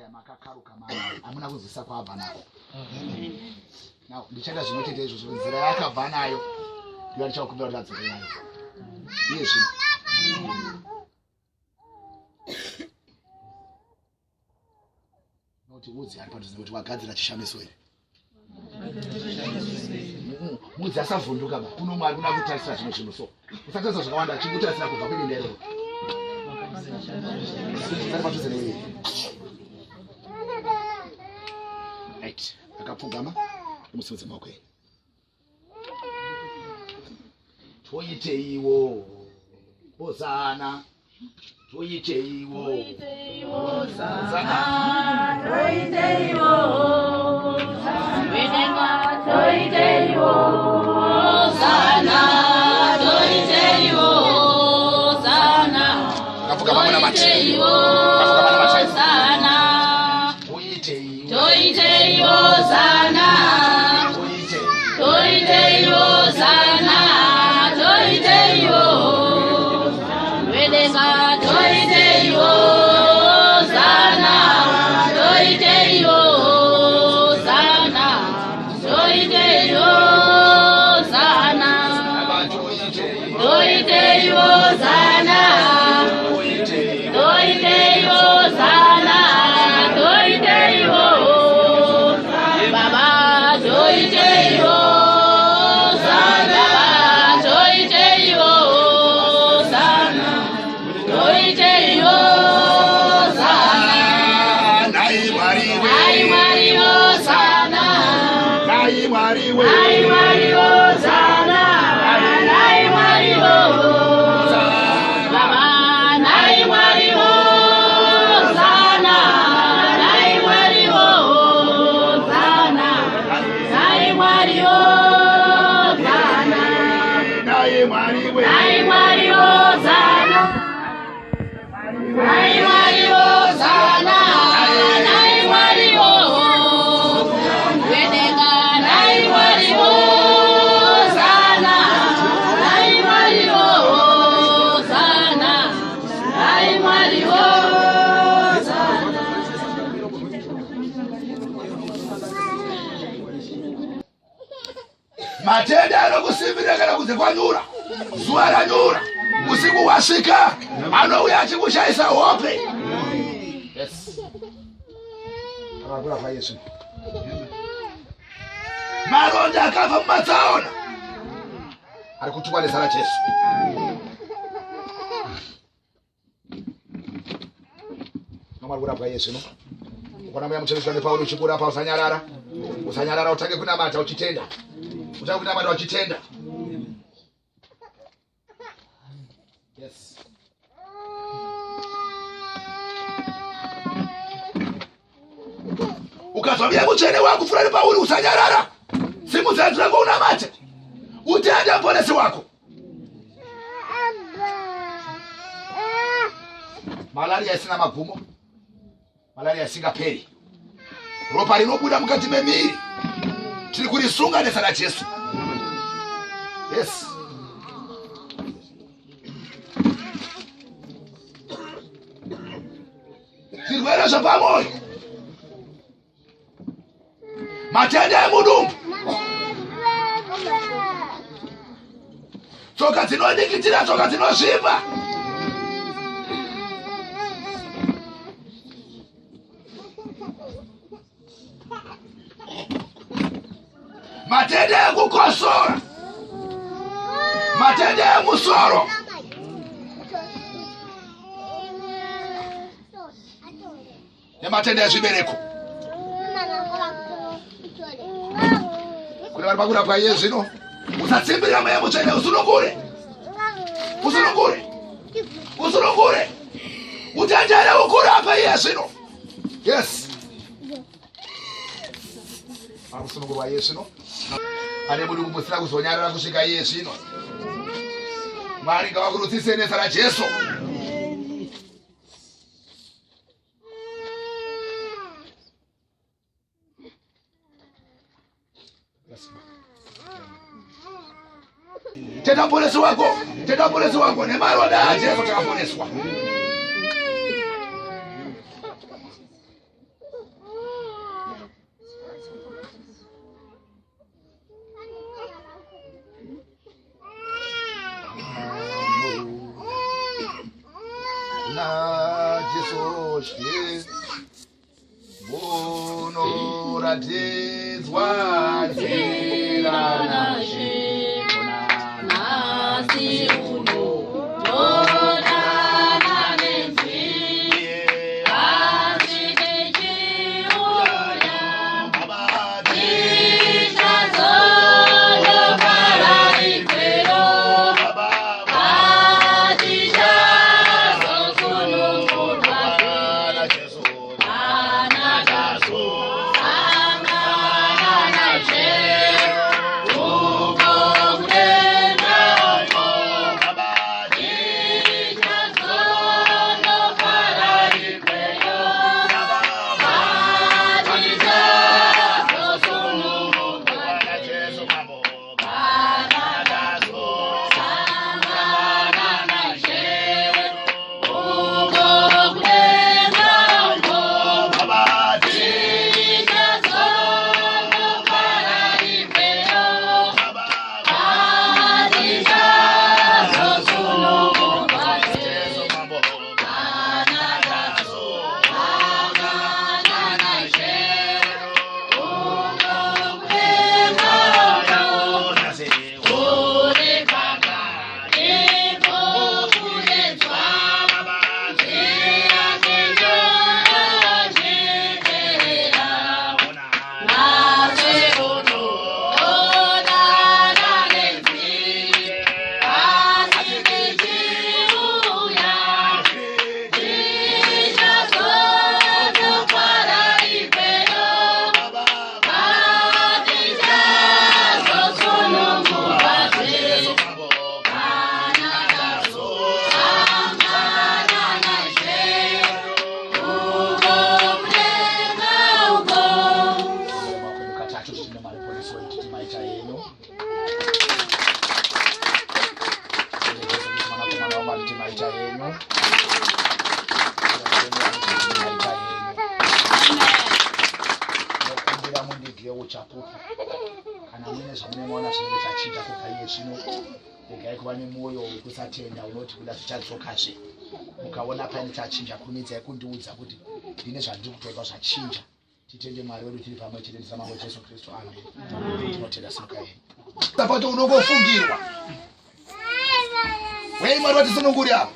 ya makakaru kama amuna kuzisa kwa vanako now ndichanga zvinotete izvo nzira yakabva nayo ndiyo ndichakubira kuti adzore nayo iye zvino noti udzi ari padhuze kuti wagadzira chishamiso here mudzi asavhunduka ba kuno mwari kuda kutarisira zvino so usatarisa zvakawanda chingutarisira kubva kudendero ari padhuze newe right akapfugama musimudze maoko toiteiwo hosana toiteiwo hosana toiteiwo hosana toiteiwo hosana toiteiwo hosana akapfugama muna mati matenda anokusimbira kana kunze kwanyura zuva ranyura usiku wasvika anouya achikushaisa hope yes akakura payesu maronda akafa mumatsaona ari kutukwa nezita raJesu. Nomari kurapwa Yesu no. Ukona mweya muchereswa nePaulo uchikura pa usanyarara. Usanyarara utange kunamata uchitenda. Utange kunamata uchitenda. Yes. Ukazwambia muchene wangu fulani Paulo usanyarara. Simu zetu zako unamata. Utenda polisi wako. Malaria isina magumo. Malaria isingaperi. Ropa rinobuda mukati memiri. Tiri kurisunga nezita raJesu. Yes. Zvirwere zvepamoyo. Matenda emudumbu. Tsoka dzinodikitira, tsoka dzinosvipa. Matenda ekukosora. Matenda emusoro. Nematenda ezvibereko. Kune vari pakurapwa Yesu zvino. Usatsimbirira mweya mutsvene, usunungure. Usunungure. Usunungure. Utendere ukurapa Yesu zvino. Yes. Akusunungurwa Yesu zvino. Ane mudumbu musina kuzonyarara kusvika Yesu zvino. Mwari ngavakurudzise nezita raJesu. Tenda polisi wako. Tenda polisi wako. Nemaronda aJesu takaponeswa. Na Jesu bono ratidzwa nzira nashe. Kana mune zvamunoona zvinenge zvachinja kubva iye zvino, regai kuva nemwoyo wekusatenda unoti kuda zvichadzokazve. Mukaona paine chachinja, kurumidzai kundiudza kuti ndine zvandiri kutoita zvachinja. titende Mwari wedu tiri pamwe chete ndisamambo Jesu Kristo amen. Tinotenda simuka yenu. Tapato unongofungirwa. Wewe Mwari watisununguri apa.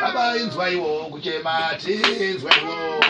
Baba inzwa iwo kuchema tinzwa iwo.